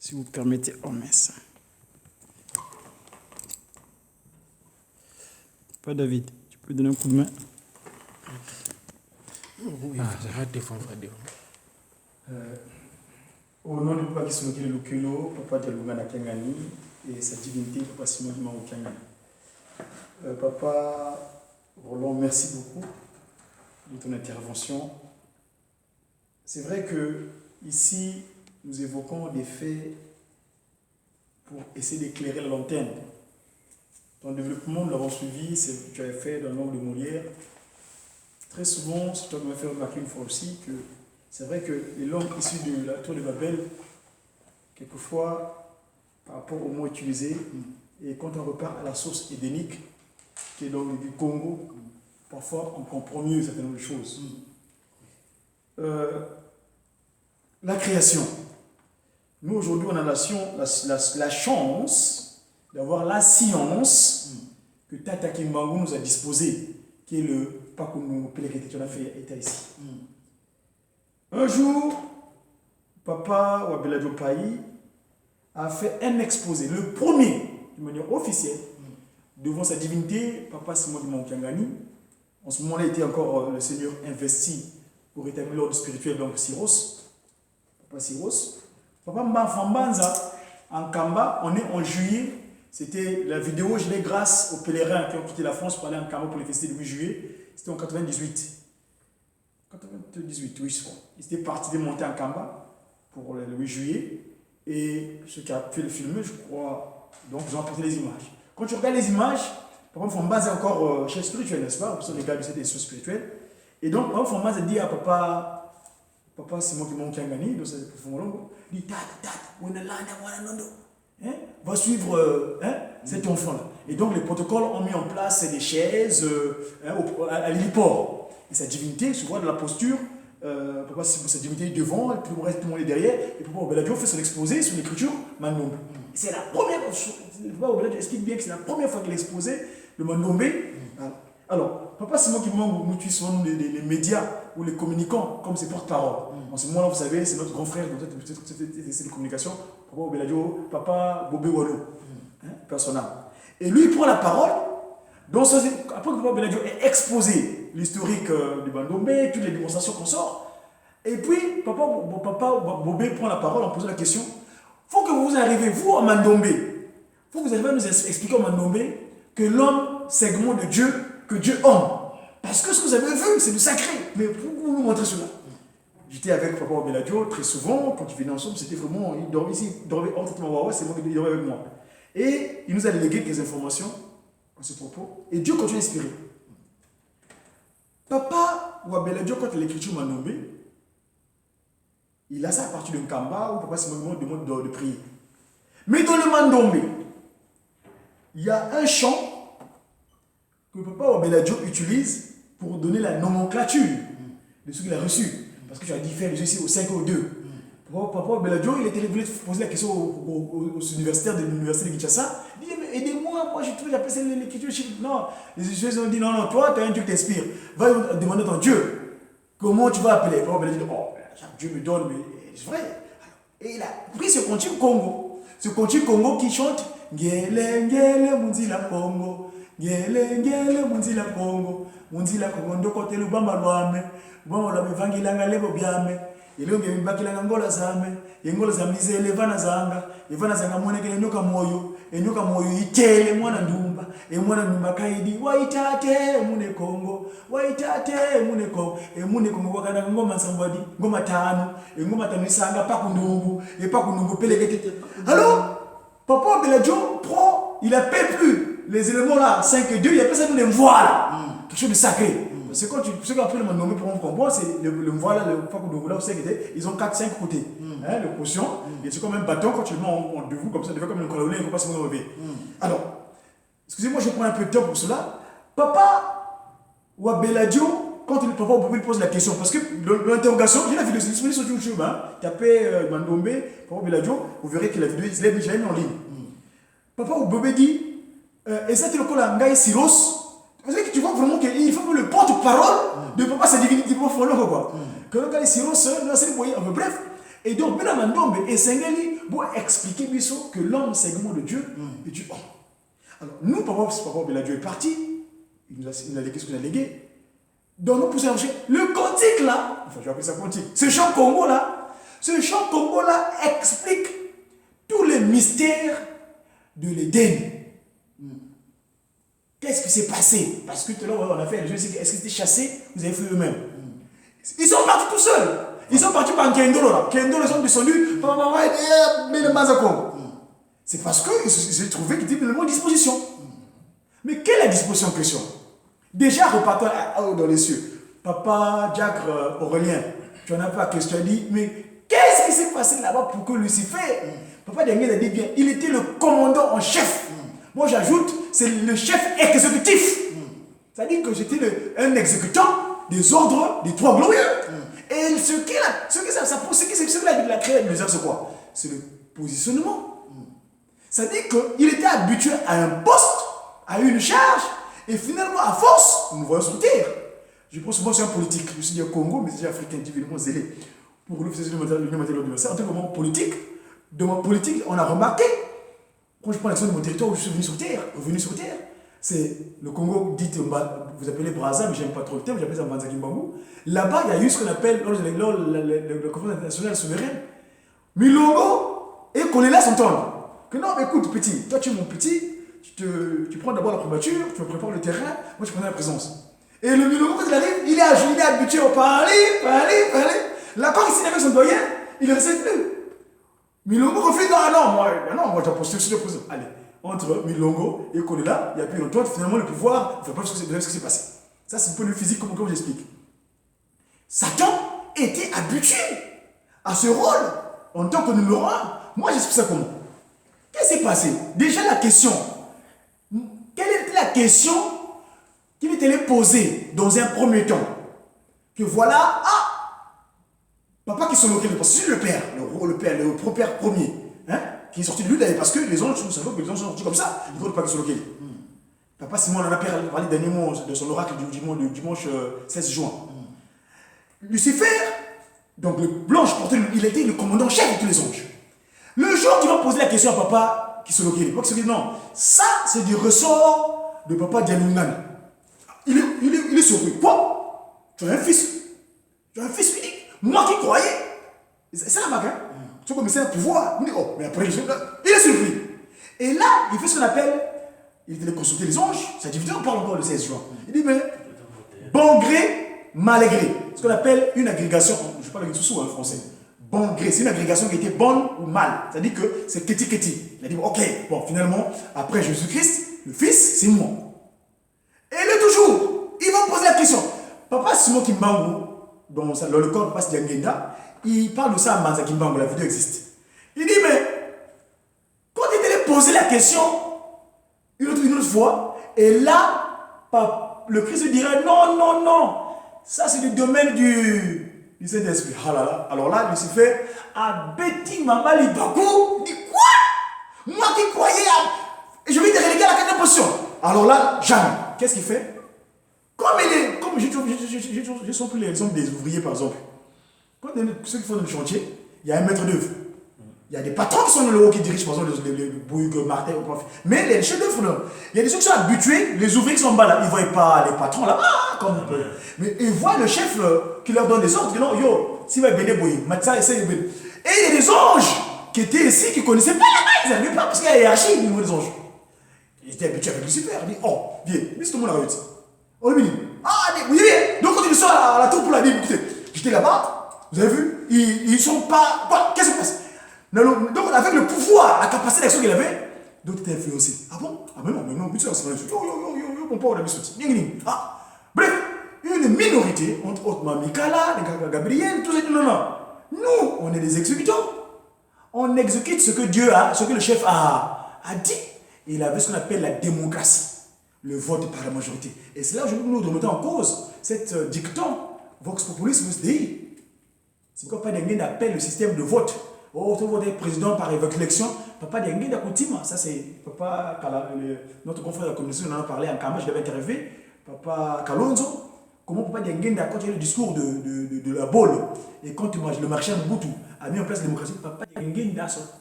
Si vous permettez, on met ça. Pas David, tu peux donner un coup de main? Oui, ça va défendre. Au nom du papa qui se le Lukulo, papa de Lugana Kengani et sa divinité, papa Simon Dimao Kengani. Papa Roland, merci beaucoup de ton intervention. C'est vrai que ici, nous évoquons des faits pour essayer d'éclairer la lanterne. Ton développement, nous l'avons suivi, tu as fait dans l'angle de Molière. Très souvent, ce que tu m'as fait remarquer une fois aussi, que c'est vrai que les langues issues de la tour de Babel, quelquefois, par rapport aux mots utilisés, et quand on repart à la source édénique, qui est donc du Congo, parfois on comprend mieux certaines choses. La création. Nous, aujourd'hui, on a la chance d'avoir la science que Tata Kimbangu nous a disposée, qui est le Pakounou Pelekete qu'on a fait état ici. Un jour, Papa Wabeladio Payi a fait un exposé, le premier, de manière officielle, devant sa divinité, Papa Simon Dimao Kengani. En ce moment-là, il était encore le Seigneur investi pour établir l'ordre spirituel, donc Syros. Papa Syros. Papa Mbafambanza, en Kamba, on est en juillet. C'était la vidéo, je l'ai grâce aux pèlerins qui ont quitté la France pour aller en Kamba pour les festivités du 8 juillet. C'était en 98. 98, oui, je crois. Ils étaient partis de monter en Kamba pour le 8 juillet. Et ceux qui ont pu le filmer, je crois, donc ils ont apporté les images. Quand tu regardes les images, par exemple, Fambaze est encore chef spirituel, n'est-ce pas? Parce que les gars de cette émission spirituelle. Et donc, par exemple, Fambaze dit à Papa Simon Dimao Kengani, dans cette profondeur, il dit va suivre cet enfant-là. Et donc, les protocoles ont mis en place des chaises à l'héliport. Et sa divinité, tu vois, de la posture, Papa Simon, sa divinité est devant, tout le reste, tout le monde est derrière, et Papa Obeladio fait son exposé sur l'écriture Mandombe. C'est la première fois, Papa Obeladio explique bien que c'est la première fois qu'il a exposé le Mandombe. Alors, Papa Simon Kimbangu, nous souvent les médias ou les communicants, comme ses porte-parole. En ce moment-là, vous savez, c'est notre grand frère dans cette communication, Papa Obeladio, Papa Bobé Wallo, personnel. Et lui, il prend la parole. Donc, après que Papa Obeladio ait exposé l'historique du Mandombe, toutes les démonstrations qu'on sort, et puis Papa Bobé prend la parole en posant la question. Il faut que vous arriviez, vous, à Mandombe, il faut que vous arriviez à nous expliquer au Mandombe que l'homme, segment de Dieu, que Dieu homme. Parce que ce que vous avez vu, c'est du sacré. Mais pour vous montrer cela. J'étais avec Papa Obeladio très souvent, quand il venait ensemble, c'était vraiment, il dormait ici, il dormait entièrement, c'est moi qui dormais avec moi. Et il nous a légué quelques informations à ce propos, et Dieu continue à inspirer. Papa Wabeladio, quand l'écriture m'a nommé, il a ça à partir d'un Kamba où Papa Simon demande de prier. Mais dans le Mandombe, il y a un chant que Papa Wabeladio utilise pour donner la nomenclature de ce qu'il a reçu. Parce que tu as dit faire les ici au 5 et au 2. Papa Wabeladio, il était voulu poser la question aux universitaires de l'université de Kinshasa. Il dit, mais aidez-moi, moi j'ai toujours appelé ça l'écriture. Non, les universitaires ont dit, non, toi, tu as un Dieu qui t'inspire. Va demander à ton Dieu. Comment tu vas appeler? Papa Wabeladio dit, oh, Dieu me donne, mais c'est vrai. Et il a pris ce cantique Congo. Ce cantique Congo qui chante Ngele, Ngele, Munzila Congo. Ngele, Ngele, Munzila Congo. Munzila Congo, Ndokote Lubamba Lwame. Lubamba Lwame, Vangilanga Lebo Biame. Ilonge mbakilanga ngola zame, yengola zamize levana zanga mwanekele nyoka moyo itele mwana ndumba, mwana ndumba kaidi waitate mune Kongo, mune Kongo wakana ngoma nsambwadi, ngoma tano isanga pakundumbu pelekete. Alors, Papa Obeladio prend, il appelle plus les éléments là, 5 et 2, il appelle ça nous les voilà, quelque chose de sacré. C'est quand ceux qui appellent le Mandombe pour comprendre, c'est le voilà, le Pakundumbu là, ils ont 4-5 côtés. Le potion, et c'est comme un bâton, quand tu le mets en debout, comme ça, devient comme une colonne, il ne faut pas se relever. Alors, excusez-moi, je prends un peu de temps pour cela. Papa Wabeladio, quand le papa Obeladio pose la question, parce que l'interrogation, il a vu disponible sur YouTube, tapez Mandombe, Papa Wabeladio, vous verrez que la vidéo, je l'ai mis en ligne. Papa Obeladio dit, et ça, c'est le cas de Syros. Tu vois vraiment qu'il faut que le porte-parole de Papa, c'est divinité pour faire quoi. Que le gars Syros, c'est le boyer, bref. Et donc, Bena Mandombe et Sengeli, pour expliquer que l'homme c'est le de Dieu et Dieu. Oh. Alors, nous, papa Dieu est parti, il nous a légué ce qu'il a légué. Donc, nous pouvons chercher le cantique là, enfin, je vais appeler ça cantique, ce chant Congo là explique tous les mystères de l'Éden. Qu'est-ce qui s'est passé? Parce que tout à l'heure, on a fait les jeux, est-ce qu'ils étaient chassés? Vous avez fait eux-mêmes. Ils sont partis tout seuls. Ils sont partis par Kendolo là. Kendolo, ils sont descendus. C'est parce qu'ils se trouvaient qu'ils étaient de bonne disposition. Mais quelle est la disposition en question? Déjà, repartant dans les cieux, Papa Jacques Aurélien, tu en as pas question, tu as dit, mais qu'est-ce qui s'est passé là-bas pour que Lucifer, Papa Daniel a dit bien, il était le commandant en chef. Moi j'ajoute, c'est le chef exécutif. C'est-à-dire que j'étais un exécutant des ordres des trois glorieux. Et ce qu'il a créé, c'est quoi? C'est le positionnement. C'est-à-dire qu'il était habitué à un poste, à une charge, et finalement, à force, nous voyons sur terre. Je pense que moi, je suis un politique. Je suis du Congo, mais je suis africain, divinement zélé. Pour l'Union mondiale de l'université, en tant que politique, dans ma politique, on a remarqué, quand je prends l'action de mon territoire où je suis venu sur terre, c'est le Congo dit, vous appelez Brazza, mais j'aime pas trop le terme, j'appelle ça Mbanza-Kimbangu. Là-bas, il y a eu ce qu'on appelle, lors de la conférence internationale souveraine, Milongo et Kolela s'entendent. Que non, écoute, petit, toi tu es mon petit, tu prends d'abord la primature, tu me prépares le terrain, moi je prends la présence. Et le Milongo, quand il arrive, il est habitué au parler. Là, quand il s'est avec son doyen, il ne restait plus. Milongo refuse, moi j'ai posté sur le président. Allez, entre Milongo et Kolela, il n'y a plus longtemps, finalement le pouvoir, il ne fait pas ce qui s'est passé. Ça, c'est un peu le physique, comme j'explique. Satan était habitué à ce rôle en tant que numéro 1. Moi, j'explique ça comment? Qu'est-ce qui s'est passé? Déjà, la question. Quelle était la question qui lui était posée dans un premier temps? Que voilà, papa qui se moquait de c'est le père, le père premier, qui est sorti de lui d'ailleurs, parce que les anges, nous savons que les anges sont sortis comme ça, il ne faut pas qu'ils se moquent. Papa Simon en a parlé dernièrement de son oracle du dimanche 16 juin. Lucifer, donc le blanche, il était le commandant chef de tous les anges. Le jour qu'il va poser la question à papa qui se moquait, il va se dire non, ça c'est du ressort de papa Dialungan. Il est surpris. Quoi? Tu as un fils? Tu as un fils unique? Moi qui croyais? C'est la marque, hein? Tu vois, mais c'est un pouvoir. Il dit, oh, mais après, il est surpris. Et là, il fait ce qu'on appelle, il était consulter les anges, sa divinité, on parle encore le 16 juin. Il dit, mais, bon gré, mal gré. Ce qu'on appelle une agrégation, je parle avec sous en français. Bon gré, c'est une agrégation qui était bonne ou mal. C'est-à-dire que c'est keti. Il a dit, ok, bon, finalement, après Jésus-Christ, le Fils, c'est moi. Et le toujours, ils vont poser la question. Papa Simon Kimbangu, dans le corps de Papa Diangenda, il parle de ça à Manza Kimbangu, la vidéo existe. Il dit, mais, quand il allait poser la question, une autre fois, et là, le Christ dirait, non, ça c'est le domaine du Saint-Esprit. Ah là là. Alors là, Lucifer a bêti Mama Libakou. Il dit quoi? Moi qui croyais je vais te reléguer à la quatrième position. Alors là, jamais. Qu'est-ce qu'il fait? Comme j'ai pris l'exemple des ouvriers par exemple. Quand ceux qui font le chantier, il y a un maître d'œuvre. Il y a des patrons qui sont dans le haut qui dirigent par exemple les Bouygues, Martin, mais les chefs d'œuvre, il y a des gens qui sont habitués, les ouvriers qui sont en bas là, ils ne voient pas les patrons là-bas, comme on peut. Mais ils voient le chef qui leur donne des ordres, non, yo, s'il va béner Bouygues, Matza essaie de bénir. Et il y a des anges qui étaient ici, qui ne connaissaient pas là-bas, ils n'arrivaient pas parce qu'il y a la hiérarchie au niveau des anges. Ils étaient habitués avec Lucifer, ils disent, oh, viens, mais c'est tout le monde a réussi. On lui dit, oui, donc quand ils sont à la troupe là, ils disent, écoutez, j'étais là-bas, vous avez vu, ils ne sont pas, qu'est-ce qui se passe? Donc, avec le pouvoir, la capacité d'action qu'il avait, d'autres étaient influencés. Ah bon? Ah, mais non, mais c'est pas yo, mon pauvre, on a mis sauté. Bref, une minorité, entre autres, Mikala, Gabriel, tout ça, non. Nous, on est des exécutants. On exécute ce que Dieu a, ce que le chef a dit. Il avait ce qu'on appelle la démocratie, le vote par la majorité. Et c'est là où nous remettons en cause cette dicton, Vox Populis Mus Dei. C'est pourquoi pas d'enguin appelle le système de vote. Oh, tu votes président par élection. Papa d'enguin d'Akoutima. Ça, c'est papa, notre confrère de la commission, on en a parlé en Kama, je l'avais interviewé. Papa Kalonzo. Comment papa d'enguin quand il y a le discours de la bolle et quand le marché Mobutu a mis en place la démocratie, papa d'enguin